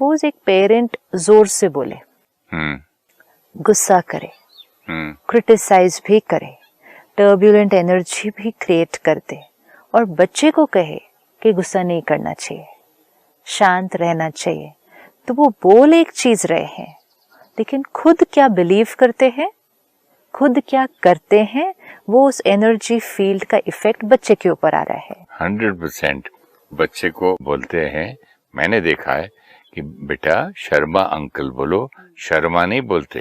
Suppose एक parent जोर से बोले, गुस्सा करे, क्रिटिसाइज भी करे, टर्ब्यूलेंट एनर्जी भी क्रिएट कर दे और बच्चे को कहे कि गुस्सा नहीं करना चाहिए, शांत रहना चाहिए, तो वो बोल एक चीज रहे हैं, लेकिन खुद क्या बिलीव करते हैं, खुद क्या करते हैं, वो उस एनर्जी फील्ड का इफेक्ट बच्चे के ऊपर आ रहा है। 100% बच्चे को बोलते हैं, मैंने देखा है कि बेटा शर्मा अंकल बोलो, शर्मा नहीं बोलते,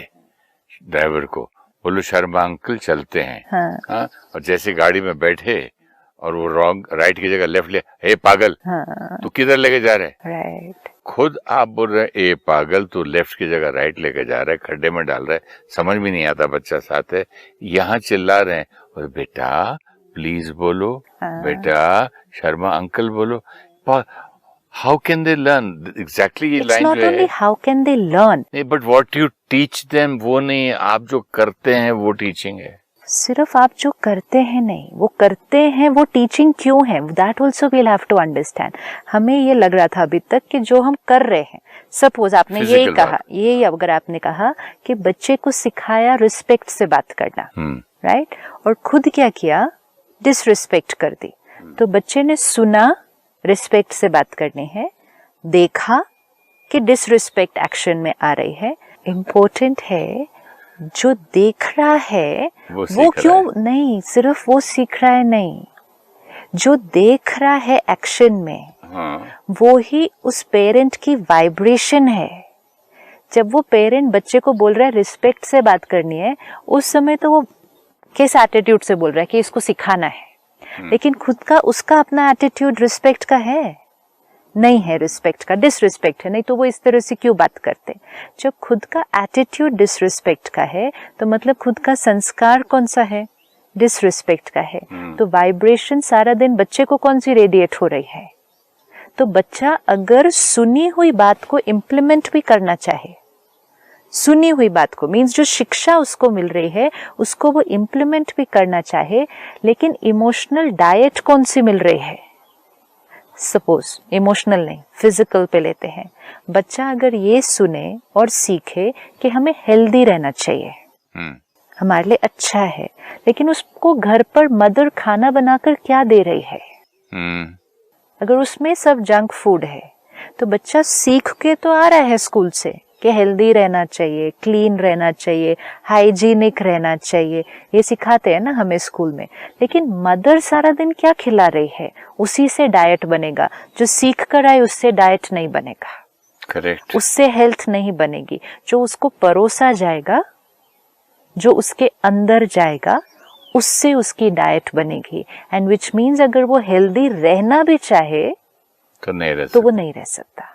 ड्राइवर को बोलो शर्मा अंकल चलते हैं। हाँ? और जैसे गाड़ी में बैठे और वो रॉन्ग राइट की जगह लेफ्ट ले, हे पागल, तू किधर लेके जा रहे? राइट। खुद आप बोल रहे ए पागल, तू लेफ्ट की जगह राइट लेके जा रहा है, खड्डे में डाल रहा है, समझ भी नहीं आता, बच्चा साथ है, यहाँ चिल्ला रहे हैं और बेटा प्लीज बोलो, बेटा शर्मा अंकल बोलो। How can they learn? Exactly ये लाइन जो है। It's not only how can they learn. नहीं, but what you teach them वो नहीं, आप जो करते हैं वो टीचिंग है। सिर्फ आप जो करते हैं नहीं, वो करते हैं वो टीचिंग क्यों है, that also we'll have to understand. हमें ये लग रहा था अभी तक कि जो हम कर रहे हैं, सपोज आपने यही कहा, यही अगर आपने कहा कि बच्चे को सिखाया रिस्पेक्ट से बात करना, राइट, और खुद क्या किया, डिसरिस्पेक्ट कर दी, तो बच्चे ने सुना रिस्पेक्ट से बात करनी है, देखा कि डिसरिस्पेक्ट एक्शन में आ रही है। इम्पोर्टेंट है जो देख रहा है वो क्यों नहीं, सिर्फ वो सीख रहा है नहीं, जो देख रहा है एक्शन में, वो ही उस पेरेंट की वाइब्रेशन है। जब वो पेरेंट बच्चे को बोल रहा है रिस्पेक्ट से बात करनी है, उस समय तो वो किस एटीट्यूड से बोल रहा है कि इसको सिखाना है, लेकिन खुद का उसका अपना एटीट्यूड रिस्पेक्ट का है नहीं है, रिस्पेक्ट का डिसरिस्पेक्ट है, नहीं तो वो इस तरह से क्यों बात करते। जब खुद का एटीट्यूड डिसरिस्पेक्ट का है तो मतलब खुद का संस्कार कौन सा है, डिसरिस्पेक्ट का है, तो वाइब्रेशन सारा दिन बच्चे को कौन सी रेडिएट हो रही है। तो बच्चा अगर सुनी हुई बात को इम्प्लीमेंट भी करना चाहे, सुनी हुई बात को मीन्स जो शिक्षा उसको मिल रही है उसको वो इम्प्लीमेंट भी करना चाहे, लेकिन इमोशनल डाइट कौन सी मिल रही है, सपोज इमोशनल नहीं फिजिकल पे लेते हैं, बच्चा अगर ये सुने और सीखे कि हमें हेल्दी रहना चाहिए, हमारे लिए अच्छा है, लेकिन उसको घर पर मदर खाना बनाकर क्या दे रही है, अगर उसमें सब जंक फूड है तो बच्चा सीख के तो आ रहा है स्कूल से कि हेल्दी रहना चाहिए, क्लीन रहना चाहिए, हाइजीनिक रहना चाहिए, ये सिखाते हैं ना हमें स्कूल में, लेकिन मदर सारा दिन क्या खिला रही है, उसी से डाइट बनेगा, जो सीख कर आए उससे डाइट नहीं बनेगा, करेक्ट, उससे हेल्थ नहीं बनेगी, जो उसको परोसा जाएगा, जो उसके अंदर जाएगा उससे उसकी डाइट बनेगी, एंड विच मीन्स अगर वो हेल्दी रहना भी चाहे तो वो नहीं रह सकता।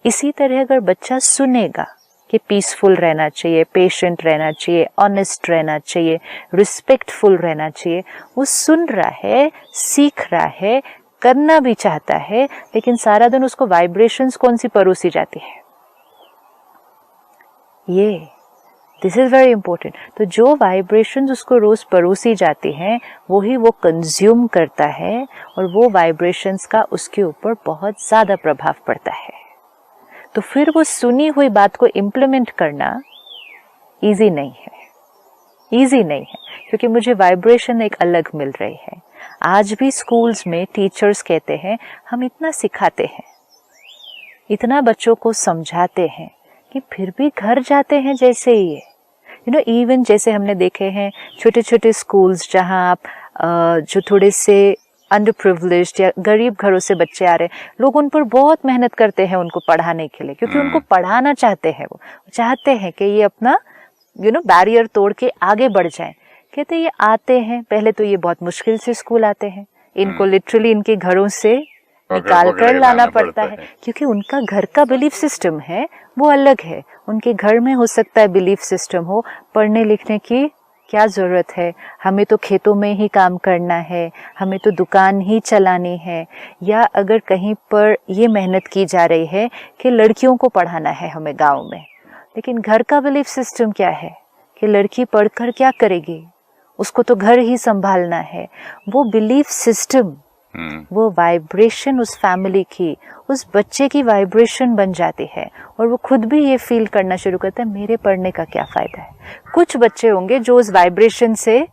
इसी तरह अगर बच्चा सुनेगा कि पीसफुल रहना चाहिए, पेशेंट रहना चाहिए, ऑनेस्ट रहना चाहिए, रिस्पेक्टफुल रहना चाहिए, वो सुन रहा है, सीख रहा है, करना भी चाहता है, लेकिन सारा दिन उसको वाइब्रेशंस कौन सी परोसी जाती है, ये दिस इज वेरी इंपॉर्टेंट। तो जो वाइब्रेशंस उसको रोज परोसी जाती हैं वो ही वो कंज्यूम करता है, और वो वाइब्रेशंस का उसके ऊपर बहुत ज्यादा प्रभाव पड़ता है। तो फिर वो सुनी हुई बात को इम्प्लीमेंट करना इजी नहीं है, इजी नहीं है, क्योंकि मुझे वाइब्रेशन एक अलग मिल रही है। आज भी स्कूल्स में टीचर्स कहते हैं हम इतना सिखाते हैं, इतना बच्चों को समझाते हैं, कि फिर भी घर जाते हैं जैसे ही है, इवन जैसे हमने देखे हैं छोटे छोटे स्कूल्स जहां आप जो थोड़े से अंडर प्रिविलेज्ड या गरीब घरों से बच्चे आ रहे हैं, लोग उन पर बहुत मेहनत करते हैं उनको पढ़ाने के लिए, क्योंकि उनको पढ़ाना चाहते हैं, वो चाहते हैं कि ये अपना बैरियर तोड़ के आगे बढ़ जाएं। कहते ये आते हैं, पहले तो ये बहुत मुश्किल से स्कूल आते हैं, इनको लिटरली इनके घरों से निकाल कर लाना पड़ता है, क्योंकि उनका घर का बिलीफ सिस्टम है वो अलग है। उनके घर में हो सकता है बिलीफ सिस्टम हो पढ़ने लिखने की क्या जरूरत है, हमें तो खेतों में ही काम करना है, हमें तो दुकान ही चलानी है, या अगर कहीं पर ये मेहनत की जा रही है कि लड़कियों को पढ़ाना है हमें गांव में, लेकिन घर का बिलीफ सिस्टम क्या है कि लड़की पढ़कर क्या करेगी, उसको तो घर ही संभालना है। वो बिलीफ सिस्टम वो वाइब्रेशन उस फैमिली की, उस बच्चे की वाइब्रेशन बन जाती है और वो खुद भी ये फील करना शुरू करता है मेरे पढ़ने का क्या फ़ायदा है। कुछ बच्चे होंगे जो उस वाइब्रेशन से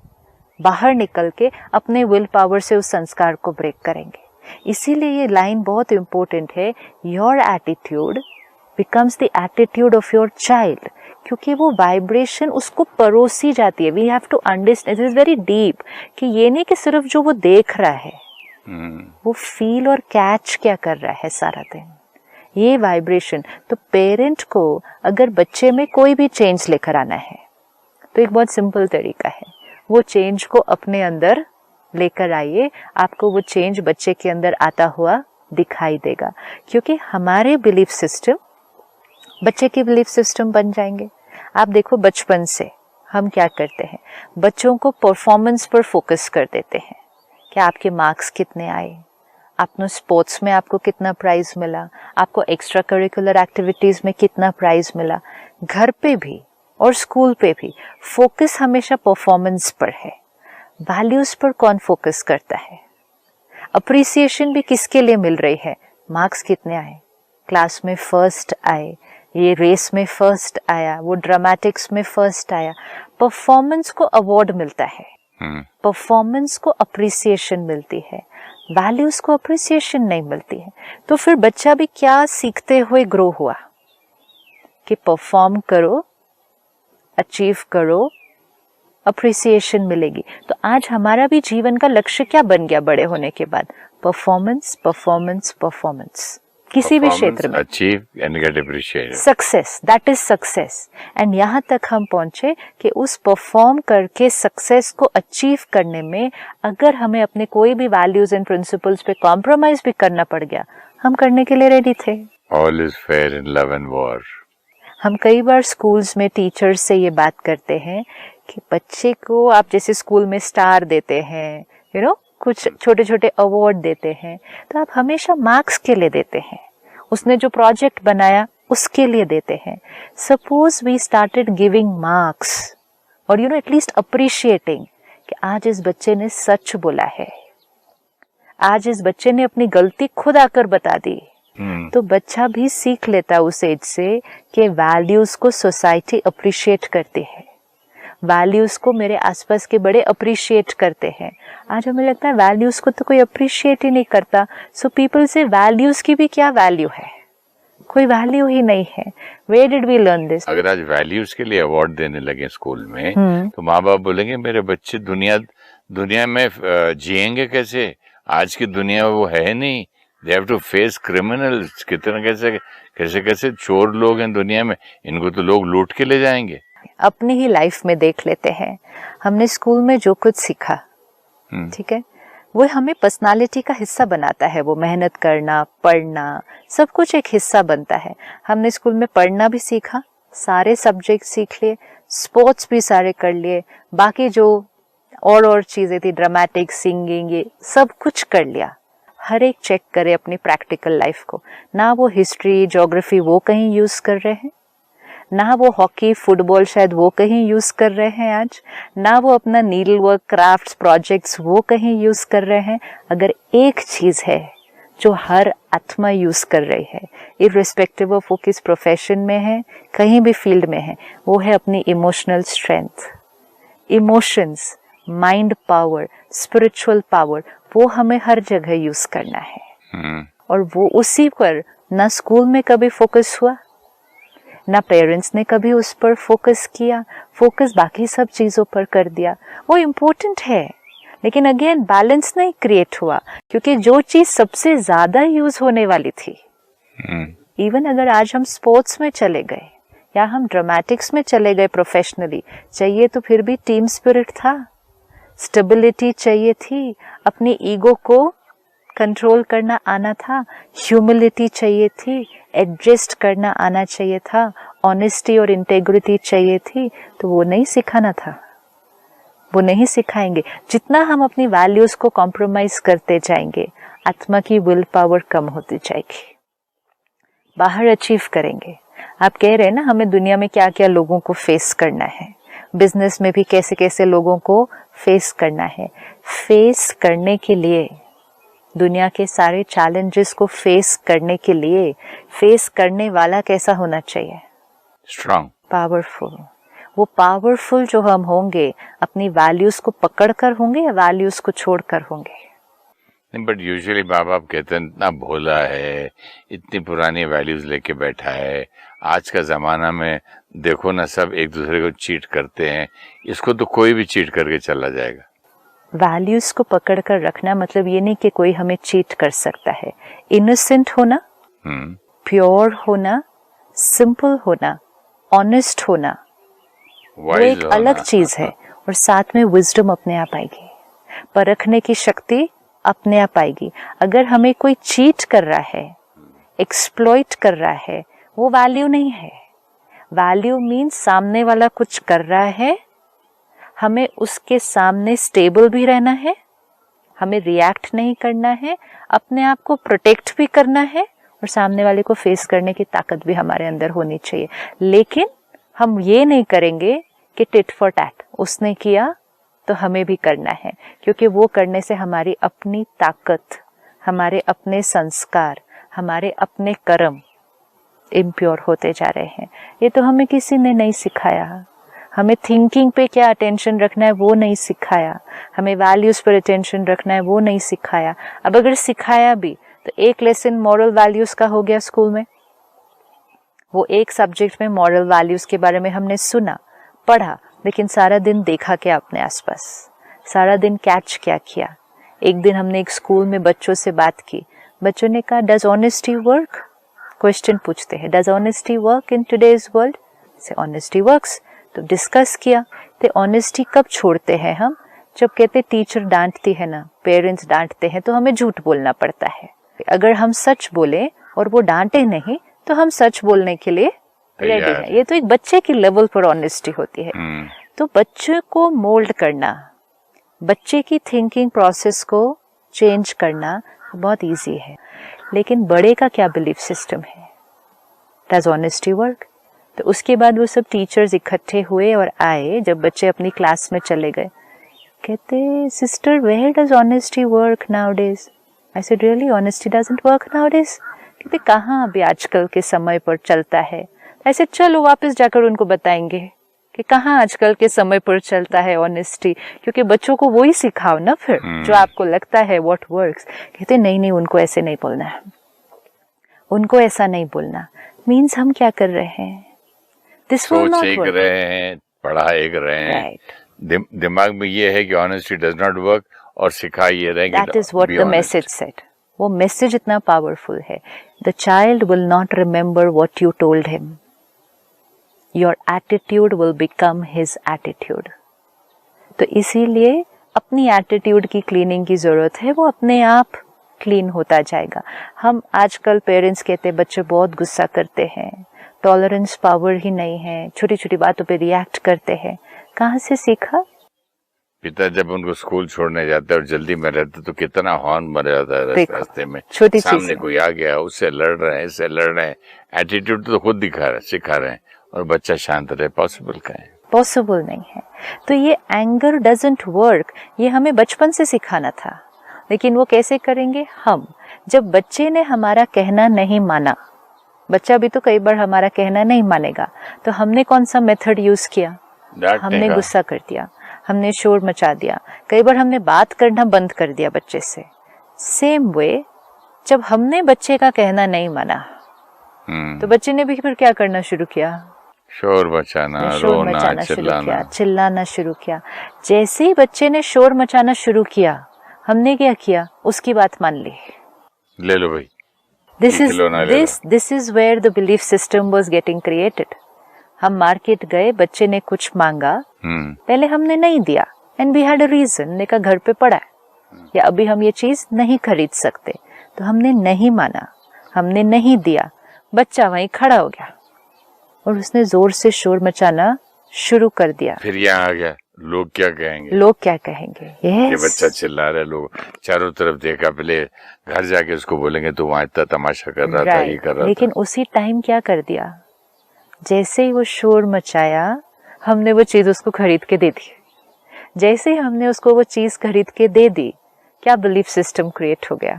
बाहर निकल के अपने विल पावर से उस संस्कार को ब्रेक करेंगे। इसीलिए ये लाइन बहुत इम्पोर्टेंट है, your attitude becomes the attitude of your child, क्योंकि वो वाइब्रेशन उसको परोसी जाती है। We have to understand, it is very deep, कि ये नहीं कि सिर्फ जो वो देख रहा है वो फील और कैच क्या कर रहा है सारा दिन, ये वाइब्रेशन। तो पेरेंट को अगर बच्चे में कोई भी चेंज लेकर आना है तो एक बहुत सिंपल तरीका है, वो चेंज को अपने अंदर लेकर आइए, आपको वो चेंज बच्चे के अंदर आता हुआ दिखाई देगा। क्योंकि हमारे बिलीफ सिस्टम बच्चे के बिलीफ सिस्टम बन जाएंगे। आप देखो बचपन से हम क्या करते हैं, बच्चों को परफॉर्मेंस पर फोकस कर देते हैं कि आपके मार्क्स कितने आए, आपने स्पोर्ट्स में आपको कितना प्राइज मिला, आपको एक्स्ट्रा करिकुलर एक्टिविटीज़ में कितना प्राइज मिला। घर पे भी और स्कूल पे भी फोकस हमेशा परफॉर्मेंस पर है। वैल्यूज़ पर कौन फोकस करता है? अप्रिसिएशन भी किसके लिए मिल रही है? मार्क्स कितने आए, क्लास में फर्स्ट आए, ये रेस में फर्स्ट आया, वो ड्रामेटिक्स में फर्स्ट आया। परफॉर्मेंस को अवार्ड मिलता है, परफॉर्मेंस को अप्रिसिएशन मिलती है, वैल्यूज को अप्रिसिएशन नहीं मिलती है। तो फिर बच्चा भी क्या सीखते हुए ग्रो हुआ कि परफॉर्म करो, अचीव करो, अप्रिसिएशन मिलेगी। तो आज हमारा भी जीवन का लक्ष्य क्या बन गया बड़े होने के बाद? परफॉर्मेंस, परफॉर्मेंस, परफॉर्मेंस, किसी भी क्षेत्र में achieve and get appreciated, success, that is success. And यहाँ तक हम पहुंचे कि उस परफॉर्म करके सक्सेस को अचीव करने में अगर हमें अपने कोई भी वैल्यूज एंड प्रिंसिपल्स पे कॉम्प्रोमाइज भी करना पड़ गया, हम करने के लिए रेडी थे। All is fair in love and war. हम कई बार स्कूल्स में टीचर्स से ये बात करते हैं कि बच्चे को आप जैसे स्कूल में स्टार देते हैं, कुछ छोटे छोटे अवार्ड देते हैं, तो आप हमेशा मार्क्स के लिए देते हैं, उसने जो प्रोजेक्ट बनाया उसके लिए देते हैं। Suppose we started giving marks और एटलीस्ट अप्रिशिएटिंग कि आज इस बच्चे ने सच बोला है, आज इस बच्चे ने अपनी गलती खुद आकर बता दी, तो बच्चा भी सीख लेता उस एज से कि वैल्यूज को सोसाइटी अप्रिशिएट करती है, वैल्यूज को मेरे आसपास के बड़े अप्रिशिएट करते हैं। आज हमें लगता है वैल्यूज को तो कोई अप्रिशिएट ही नहीं करता, सो पीपल से वैल्यूज की भी क्या वैल्यू है? कोई वैल्यू ही नहीं है। Where did we learn this? अगर आज वैल्यूज के लिए अवार्ड देने लगे स्कूल में तो माँ बाप बोलेंगे मेरे बच्चे दुनिया में जिएंगे कैसे? आज की दुनिया वो है नहीं, they have to face criminals. कितना कैसे चोर लोग हैं दुनिया में, इनको तो लोग लूट के ले जाएंगे। अपनी ही लाइफ में देख लेते हैं, हमने स्कूल में जो कुछ सीखा, ठीक है, वो हमें पर्सनालिटी का हिस्सा बनाता है। वो मेहनत करना, पढ़ना, सब कुछ एक हिस्सा बनता है। हमने स्कूल में पढ़ना भी सीखा, सारे सब्जेक्ट सीख लिए, स्पोर्ट्स भी सारे कर लिए, बाकी जो और चीजें थी, ड्रामेटिक, सिंगिंग, ये सब कुछ कर लिया। हर एक चेक करे अपनी प्रैक्टिकल लाइफ को, ना वो हिस्ट्री, ज्योग्राफी वो कहीं यूज कर रहे हैं, ना वो हॉकी, फुटबॉल शायद वो कहीं यूज कर रहे हैं आज, ना वो अपना नीडल वर्क, क्राफ्ट्स, प्रोजेक्ट्स वो कहीं यूज कर रहे हैं। अगर एक चीज है जो हर आत्मा यूज कर रही है, इररिस्पेक्टिव ऑफ वो किस प्रोफेशन में है, कहीं भी फील्ड में है, वो है अपनी emotional strength, emotions, mind power, spiritual power, वो हमें हर जगह यूज करना है। और वो उसी पर ना स्कूल में कभी फोकस हुआ, ना पेरेंट्स ने कभी उस पर फोकस किया, फोकस बाकी सब चीजों पर कर दिया। वो इम्पोर्टेंट है, लेकिन अगेन बैलेंस नहीं क्रिएट हुआ, क्योंकि जो चीज सबसे ज्यादा यूज होने वाली थी, इवन अगर आज हम स्पोर्ट्स में चले गए या हम ड्रामेटिक्स में चले गए प्रोफेशनली, चाहिए तो फिर भी टीम स्पिरिट था, स्टेबिलिटी चाहिए थी, अपनी ईगो को कंट्रोल करना आना था, ह्यूमिलिटी चाहिए थी, एडजस्ट करना आना चाहिए था, ऑनेस्टी और इंटेग्रिटी चाहिए थी। तो वो नहीं सिखाना था, वो नहीं सिखाएंगे। जितना हम अपनी वैल्यूज को कॉम्प्रोमाइज करते जाएंगे, आत्मा की विल पावर कम होती जाएगी, बाहर अचीव करेंगे। आप कह रहे हैं ना, हमें दुनिया में क्या क्या लोगों को फेस करना है, बिजनेस में भी कैसे कैसे लोगों को फेस करना है। फेस करने के लिए दुनिया के सारे चैलेंजेस को फेस करने के लिए फेस करने वाला कैसा होना चाहिए? Strong, powerful. वो पावरफुल जो हम होंगे अपनी वैल्यूज को पकड़कर होंगे या वैल्यूज को छोड़कर होंगे? नहीं, बट यूजुअली माँ बाप कहते हैं इतना भोला है, इतनी पुरानी वैल्यूज लेके बैठा है, आज का जमाना में देखो ना सब एक दूसरे को चीट करते हैं, इसको तो कोई भी चीट करके चला जाएगा। वैल्यूज को पकड़कर रखना मतलब ये नहीं कि कोई हमें चीट कर सकता है। इनोसेंट होना, प्योर होना, सिंपल होना, ऑनेस्ट होना, वो एक अलग चीज है। और साथ में विजडम अपने आप आएगी, परखने की शक्ति अपने आप आएगी। अगर हमें कोई चीट कर रहा है, एक्सप्लॉइट कर रहा है, वो वैल्यू नहीं है। वैल्यू मीन्स सामने वाला कुछ कर रहा है, हमें उसके सामने स्टेबल भी रहना है, हमें रिएक्ट नहीं करना है, अपने आप को प्रोटेक्ट भी करना है और सामने वाले को फेस करने की ताकत भी हमारे अंदर होनी चाहिए। लेकिन हम ये नहीं करेंगे कि टिट फॉर टैट, उसने किया तो हमें भी करना है, क्योंकि वो करने से हमारी अपनी ताकत, हमारे अपने संस्कार, हमारे अपने कर्म इम्प्योर होते जा रहे हैं। ये तो हमें किसी ने नहीं सिखाया। हमें थिंकिंग पे क्या अटेंशन रखना है वो नहीं सिखाया, हमें वैल्यूज पर अटेंशन रखना है वो नहीं सिखाया। अब अगर सिखाया भी तो एक लेसन मॉरल वैल्यूज का हो गया स्कूल में, वो एक सब्जेक्ट में मॉरल वैल्यूज के बारे में हमने सुना, पढ़ा, लेकिन सारा दिन देखा क्या अपने आसपास, सारा दिन कैच क्या किया? एक दिन हमने एक स्कूल में बच्चों से बात की, बच्चों ने कहा डज ऑनेस्टी वर्क? क्वेश्चन पूछते हैं, does honesty work in today's world? से ऑनेस्टी वर्क्स। तो डिस्कस किया, तो ऑनेस्टी कब छोड़ते हैं हम? जब कहते टीचर डांटती है ना, पेरेंट्स डांटते हैं तो हमें झूठ बोलना पड़ता है। अगर हम सच बोले और वो डांटे नहीं तो हम सच बोलने के लिए रेडी है। ये तो एक बच्चे की लेवल पर ऑनेस्टी होती है। तो बच्चे को मोल्ड करना, बच्चे की थिंकिंग प्रोसेस को चेंज करना बहुत इजी है। लेकिन बड़े का क्या बिलीफ सिस्टम है? Does honesty work? तो उसके बाद वो सब टीचर्स इकट्ठे हुए और आए, जब बच्चे अपनी क्लास में चले गए, कहते sister where does honesty work nowadays? I said really honesty doesn't work nowadays? कहते कहाँ अभी आजकल के समय पर चलता है। ऐसे चलो वापस जाकर उनको बताएंगे कि कहाँ आजकल के समय पर चलता है ऑनेस्टी, क्योंकि बच्चों को वही सिखाओ ना फिर जो आपको लगता है व्हाट वर्क्स। कहते नहीं उनको ऐसे नहीं बोलना है, उनको ऐसा नहीं बोलना। मीन्स हम क्या कर रहे हैं? सोच एक रहे हैं, पढ़ा एक रहे हैं, दिमाग में ये है कि ऑनेस्टी डज नॉट वर्क और सिखा ये रहे कि that is what the message said. वो मैसेज इतना पावरफुल है। The child will not remember what you told him, your attitude will become his attitude. तो इसीलिए अपनी एटीट्यूड की क्लीनिंग की जरूरत है, वो अपने आप क्लीन होता जाएगा। हम आजकल पेरेंट्स कहते बच्चे बहुत गुस्सा करते हैं, टॉलरेंस पावर ही नहीं है, छोटी छोटी बातों पे रिएक्ट करते हैं। कहाँ से सीखा? पिता जब उनको स्कूल छोड़ने जाते और जल्दी में रहते तो कितना हॉर्न मर जाता है रास्ते में, छोटी सामने कोई आ गया, उससे लड़ रहे हैं, इससे लड़ रहे हैं, एटीट्यूड तो खुद सिखा रहे हैं और बच्चा शांत रहे। पॉसिबल का है? पॉसिबल नहीं है। तो ये एंगर डजंट वर्क, ये हमें बचपन से सिखाना था। लेकिन वो कैसे करेंगे हम? जब बच्चे ने हमारा कहना नहीं माना, बच्चा भी तो कई बार हमारा कहना नहीं मानेगा, तो हमने कौन सा मेथड यूज किया? हमने गुस्सा कर दिया, हमने शोर मचा दिया, कई बार हमने बात करना बंद कर दिया बच्चे से। सेम वे जब हमने बच्चे का कहना नहीं माना तो बच्चे ने भी फिर क्या करना शुरू किया? शोर मचाना, रोना, चिल्लाना शुरू किया। जैसे ही बच्चे ने शोर मचाना शुरू किया, हमने क्या किया? उसकी बात मान ली, ले लो भाई। This is where the belief system was getting created. हम मार्केट गए, बच्चे ने कुछ मांगा, पहले हमने नहीं दिया and we had a reason, ने कहा घर पे पड़ा है या अभी हम ये चीज नहीं खरीद सकते, तो हमने नहीं माना, हमने नहीं दिया। बच्चा वहीं खड़ा हो गया और उसने जोर से शोर मचाना शुरू कर दिया। फिर यहाँ आ गया, लोग क्या कहेंगे, लोग क्या कहेंगे। ये बच्चा चिल्ला रहा है, लोग चारों तरफ देखा, पहले घर जाके उसको बोलेंगे तो वहां इतना तमाशा कर रहा था, ये कर रहा लेकिन था। उसी टाइम क्या कर दिया? जैसे ही वो शोर मचाया, हमने वो चीज उसको खरीद के दे दी। जैसे ही हमने उसको वो चीज खरीद के दे दी, क्या बिलीफ सिस्टम क्रिएट हो गया?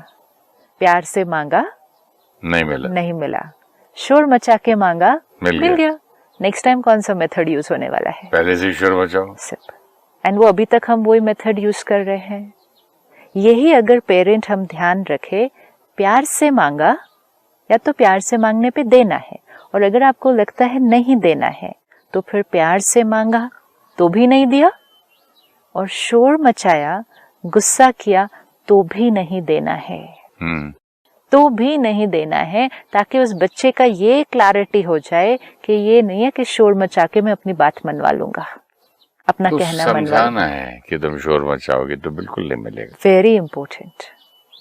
प्यार से मांगा, नहीं मिला। शोर मचा के मांगा, मिल गया। नेक्स्ट टाइम कौन सा मेथड यूज होने वाला है? पहले से शोर मचाओ। एंड वो अभी तक हम वही मेथड यूज कर रहे हैं। यही अगर पेरेंट हम ध्यान रखे, प्यार से मांगा, या तो प्यार से मांगने पे देना है, और अगर आपको लगता है नहीं देना है तो फिर प्यार से मांगा तो भी नहीं दिया, और शोर मचाया, गुस्सा किया तो भी नहीं देना है। तो भी नहीं देना है, ताकि उस बच्चे का ये क्लैरिटी हो जाए कि ये नहीं है कि शोर मचा के मैं अपनी बात मनवा लूंगा, अपना तो कहना मनवा समझाना है कि तुम शोर मचाओगे तो बिल्कुल नहीं मिलेगा। वेरी इंपॉर्टेंट,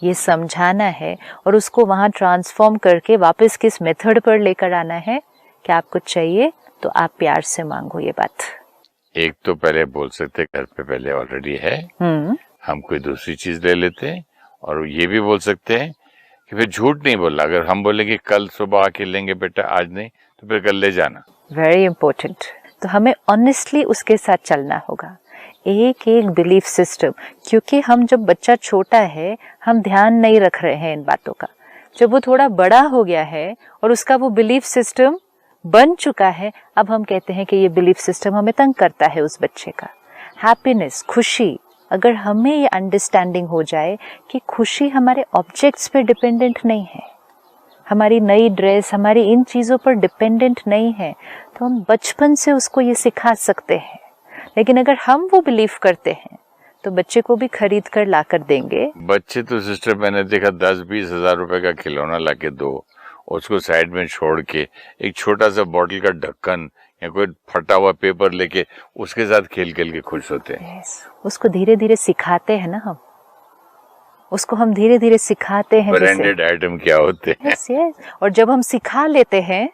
ये समझाना है और उसको वहां ट्रांसफॉर्म करके वापस किस मेथड पर लेकर आना है कि आपको चाहिए तो आप प्यार से मांगो ये बात। एक तो पहले बोल सकते घर पे पहले ऑलरेडी है, हम कोई दूसरी चीज ले लेते हैं, और ये भी बोल सकते हैं कि फिर झूठ नहीं बोलना। अगर हम बोले कि कल सुबह आके लेंगे बेटा, आज नहीं, तो फिर कल ले जाना। Very important. तो हमें ऑनेस्टली उसके साथ चलना होगा, एक एक बिलीफ सिस्टम, क्योंकि हम जब बच्चा छोटा है हम ध्यान नहीं रख रहे हैं इन बातों का। जब वो थोड़ा बड़ा हो गया है और उसका वो बिलीफ सिस्टम बन चुका है, अब हम कहते हैं कि ये बिलीफ सिस्टम हमें तंग करता है उस बच्चे का। हैप्पीनेस, खुशी, अगर हमें ये अंडरस्टैंडिंग हो जाए कि खुशी हमारे ऑब्जेक्ट्स पे डिपेंडेंट नहीं है, हमारी नई ड्रेस, हमारी इन चीज़ों पर डिपेंडेंट नहीं है, तो हम बचपन से उसको ये सिखा सकते हैं। लेकिन अगर हम वो बिलीव करते हैं तो बच्चे को भी खरीद कर ला कर देंगे। बच्चे तो सिस्टर मैंने देखा 10-20 हजार रुपए का खिलौना लाके दो, उसको साइड में छोड़ के एक छोटा सा बॉटल का ढक्कन या कोई फटा हुआ पेपर लेके उसके साथ खेल खेल के खुश होते हैं। उसको धीरे धीरे सिखाते हैं ना हम, उसको हम धीरे धीरे सिखाते हैं ब्रांडेड आइटम क्या होते हैं। yes. और जब हम सिखा लेते हैं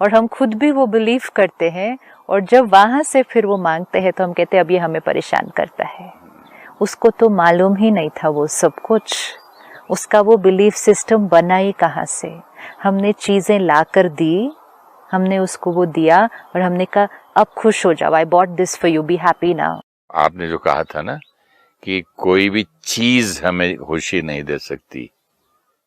और हम खुद भी वो बिलीव करते हैं, और जब वहां से फिर वो मांगते हैं तो हम कहते हैं अब ये हमें परेशान करता है। उसको तो मालूम ही नहीं था वो सब कुछ, उसका वो बिलीफ सिस्टम बना ही कहाँ से। हमने चीजें लाकर दी, हमने उसको वो दिया और हमने कहा अब खुश हो जाओ, I bought this for you, be happy now. आपने जो कहा था ना कि कोई भी चीज हमें खुशी नहीं दे सकती,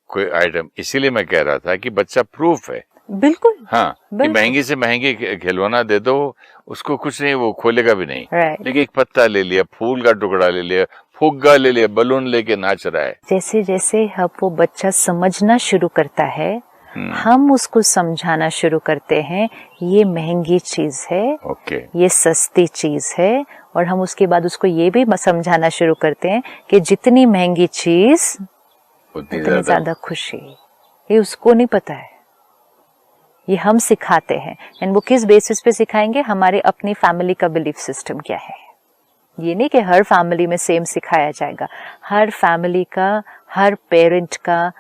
कोई आइटम, इसीलिए मैं कह रहा था कि बच्चा प्रूफ है। बिल्कुल। हाँ, कि महंगी से महंगी खिलौना दे दो, उसको कुछ नहीं, वो खोलेगा भी नहीं। लेकिन एक पत्ता ले लिया, फूल का टुकड़ा ले लिया, फुग्गा ले लिया, बलून लेके नाच रहा है। जैसे जैसे अब वो बच्चा समझना शुरू करता है, हम उसको समझाना शुरू करते हैं ये महंगी चीज है, ये सस्ती चीज है, और हम उसके बाद उसको ये भी समझाना शुरू करते हैं कि जितनी महंगी चीज उतनी ज्यादा खुशी। ये उसको नहीं पता है, ये हम सिखाते हैं। एंड वो किस बेसिस पे सिखाएंगे? हमारे अपनी फैमिली का बिलीफ सिस्टम क्या है। ये नहीं कि हर फैमिली में सेम सिखाया जाएगा, हर फैमिली का, हर पेरेंट का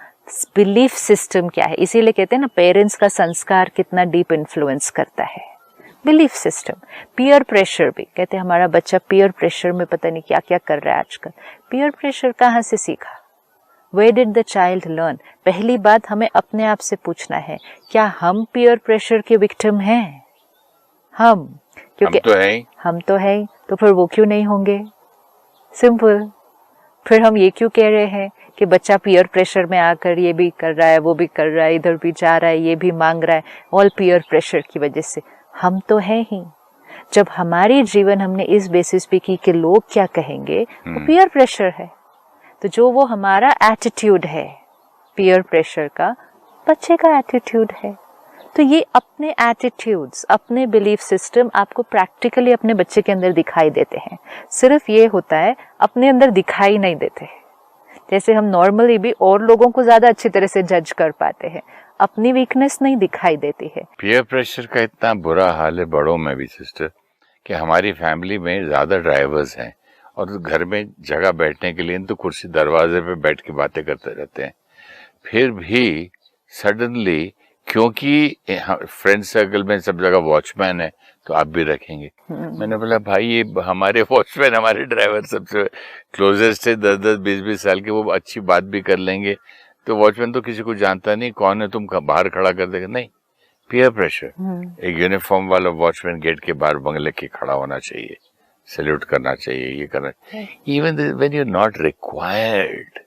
बिलीफ सिस्टम क्या है। इसीलिए कहते हैं ना पेरेंट्स का संस्कार कितना डीप इन्फ्लुएंस करता है। बिलीफ सिस्टम, पीयर प्रेशर भी कहते हैं हमारा बच्चा पीयर प्रेशर में पता नहीं क्या क्या कर रहा है आजकल। पीयर प्रेशर कहाँ से सीखा? Where did the child learn? पहली बात हमें अपने आप से पूछना है, क्या हम पीयर प्रेशर के विक्टिम हैं? क्योंकि हम तो है, तो फिर वो क्यों नहीं होंगे? सिंपल। फिर हम ये क्यों कह रहे हैं कि बच्चा पीयर प्रेशर में आकर ये भी कर रहा है, वो भी कर रहा है, इधर भी जा रहा है, ये भी मांग रहा है, ऑल पीयर प्रेशर की वजह से। हम तो है ही। जब हमारी जीवन हमने इस बेसिस पे की कि लोग क्या कहेंगे, वो पीयर प्रेशर है। तो जो वो हमारा एटीट्यूड है पीयर प्रेशर का, बच्चे का एटीट्यूड है। तो ये अपने एटीट्यूड्स, अपने बिलीफ सिस्टम आपको प्रैक्टिकली अपने बच्चे के अंदर दिखाई देते हैं। सिर्फ ये होता है अपने अंदर दिखाई नहीं देते। जैसे हम नॉर्मली भी और लोगों को ज्यादा अच्छी तरह से जज कर पाते हैं, अपनी वीकनेस नहीं दिखाई देती है। पीयर प्रेशर का इतना बुरा हाल है बड़ों में भी सिस्टर, कि हमारी फैमिली में ज्यादा ड्राइवर्स हैं और घर में जगह बैठने के लिए तो कुर्सी दरवाजे पे बैठ के बातें करते रहते हैं। फिर भी सडनली, क्योंकि फ्रेंड सर्कल में सब जगह वॉचमैन है तो आप भी रखेंगे। मैंने बोला भाई ये हमारे वॉचमैन, हमारे ड्राइवर सबसे क्लोजेस्ट है, 10-10, 20-20 साल के, वो अच्छी बात भी कर लेंगे। तो वॉचमैन तो किसी को जानता नहीं कौन है, तुम बाहर खड़ा कर देगा। नहीं, पीयर प्रेशर। एक यूनिफॉर्म वाला वॉचमैन गेट के बाहर बंगले के खड़ा होना चाहिए, सैल्यूट करना चाहिए, ये करना, even when you are not required.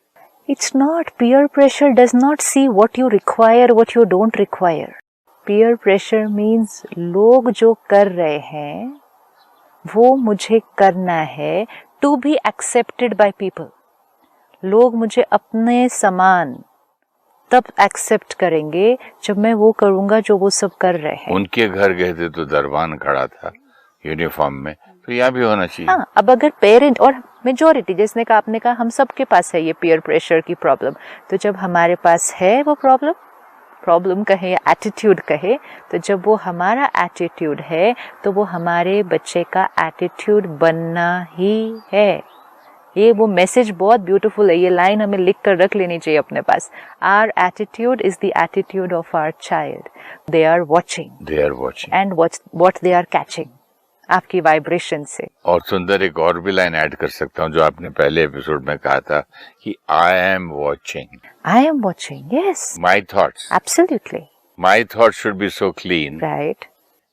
It's not. Peer pressure does not see what you require, what you don't require. Peer pressure means लोग जो कर रहे हैं वो मुझे करना है to be accepted by people. लोग मुझे अपने समान तब एक्सेप्ट करेंगे जब मैं वो करूंगा जो वो सब कर रहे हैं. उनके घर गए थे तो दरबान खड़ा था यूनिफॉर्म में, तो यहाँ भी होना चाहिए. हाँ, अब अगर पेरेंट और मेजोरिटी, जिसने कहा, आपने कहा हम सब के पास है ये पीयर प्रेशर की प्रॉब्लम, तो जब हमारे पास है वो प्रॉब्लम कहे या एटीट्यूड कहे, तो जब वो हमारा एटीट्यूड है तो वो हमारे बच्चे का एटीट्यूड बनना ही है. ये वो मैसेज बहुत ब्यूटीफुल है, ये लाइन हमें लिख कर रख लेनी चाहिए अपने पास. Our attitude is the attitude of our child. They are watching and what they are catching आपकी वाइब्रेशन से. और सुंदर एक और भी लाइन ऐड कर सकता हूँ जो आपने पहले एपिसोड में कहा था कि I am watching, yes, my thoughts, absolutely, my thoughts should be so clean, right,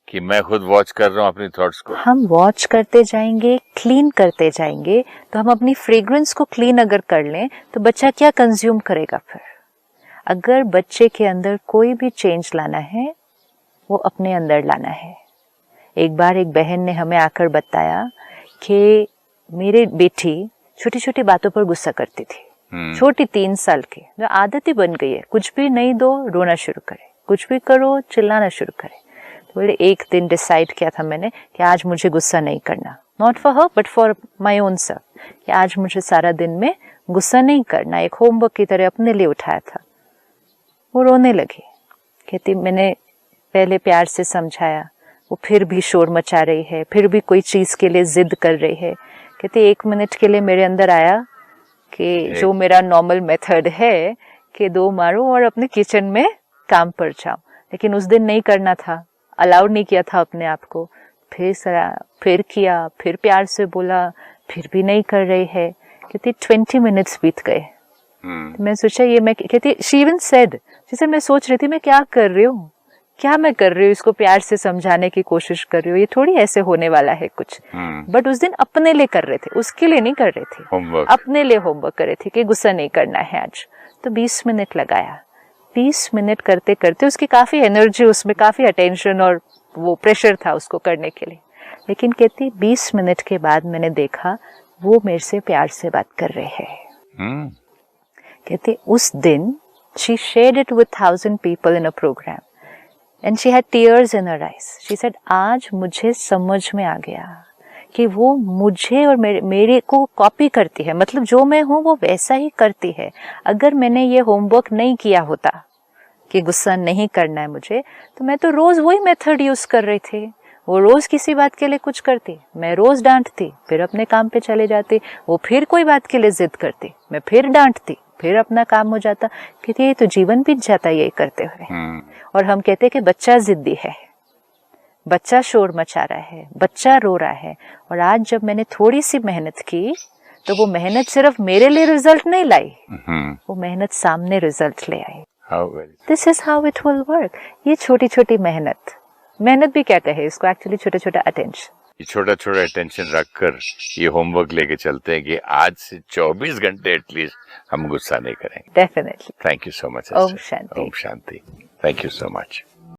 कि मैं खुद वॉच कर रहा हूँ अपनी थॉट्स को. हम वॉच करते जाएंगे, क्लीन करते जाएंगे, तो हम अपनी फ्रेग्रेंस को क्लीन अगर कर लें तो बच्चा क्या कंज्यूम करेगा फिर. अगर बच्चे के अंदर कोई भी चेंज लाना है वो अपने अंदर लाना है. एक बार एक बहन ने हमें आकर बताया कि मेरी बेटी छोटी छोटी बातों पर गुस्सा करती थी. छोटी 3 साल की, जो आदत ही बन गई है, कुछ भी नहीं दो रोना शुरू करे, कुछ भी करो चिल्लाना शुरू करे. तो बोले एक दिन डिसाइड किया था मैंने कि आज मुझे गुस्सा नहीं करना, not for her but for my own self, कि आज मुझे सारा दिन में गुस्सा नहीं करना. एक होमवर्क की तरह अपने लिए उठाया था. वो रोने लगी, कहती मैंने पहले प्यार से समझाया, वो फिर भी शोर मचा रही है, फिर भी कोई चीज के लिए जिद कर रही है. कहती 1 मिनट के लिए मेरे अंदर आया कि जो मेरा नॉर्मल मेथड है कि 2 मारो और अपने किचन में काम पर जाओ, लेकिन उस दिन नहीं करना था, अलाउड नहीं किया था अपने आप को. फिर किया, फिर प्यार से बोला, फिर भी नहीं कर रही है. कहती 20 मिनट्स बीत गए. तो मैं सोचा ये मैं, कहती शी इवन सेड, जैसे मैं सोच रही थी मैं क्या कर रही हूँ, इसको प्यार से समझाने की कोशिश कर रही हूँ, ये थोड़ी ऐसे होने वाला है कुछ. बट उस दिन अपने लिए कर रहे थे, उसके लिए नहीं कर रहे थे, अपने लिए होमवर्क कर रहे थे कि गुस्सा नहीं करना है आज. तो 20 मिनट लगाया. 20 मिनट करते करते उसकी काफी एनर्जी, उसमें काफी अटेंशन और वो प्रेशर था उसको करने के लिए. लेकिन कहती 20 मिनट के बाद मैंने देखा वो मेरे से प्यार से बात कर रहे हैं. कहती उस दिन she shared it with 1000 people in a program and she had tears in her eyes. She said आज मुझे समझ में आ गया कि वो मुझे और मेरे को कॉपी करती है, मतलब जो मैं हूँ वो वैसा ही करती है. अगर मैंने ये होमवर्क नहीं किया होता कि गुस्सा नहीं करना है मुझे, तो मैं तो रोज वही मेथड यूज कर रही थी. वो रोज किसी बात के लिए कुछ करती, मैं रोज डांटती, फिर अपने काम पे चले जाती. वो फिर कोई बात के लिए जिद करती, मैं फिर डांटती, फिर अपना काम हो जाता. कहती ये तो जीवन बीत जाता यही करते हुए. और हम कहते कि बच्चा जिद्दी है, बच्चा शोर मचा रहा है, बच्चा रो रहा है. और आज जब मैंने थोड़ी सी मेहनत की तो वो मेहनत सिर्फ मेरे लिए रिजल्ट नहीं लाई, वो मेहनत सामने रिजल्ट ले आई. This is how it will work. ये छोटी छोटी मेहनत भी क्या कहे इसको, एक्चुअली छोटा छोटा अटेंशन, छोटा छोटा अटेंशन रखकर ये होमवर्क लेके चलते हैं कि आज से 24 घंटे एटलीस्ट हम गुस्सा नहीं करेंगे. Definitely. Thank you so much. Om Shanti. Om Shanti. Thank you so much.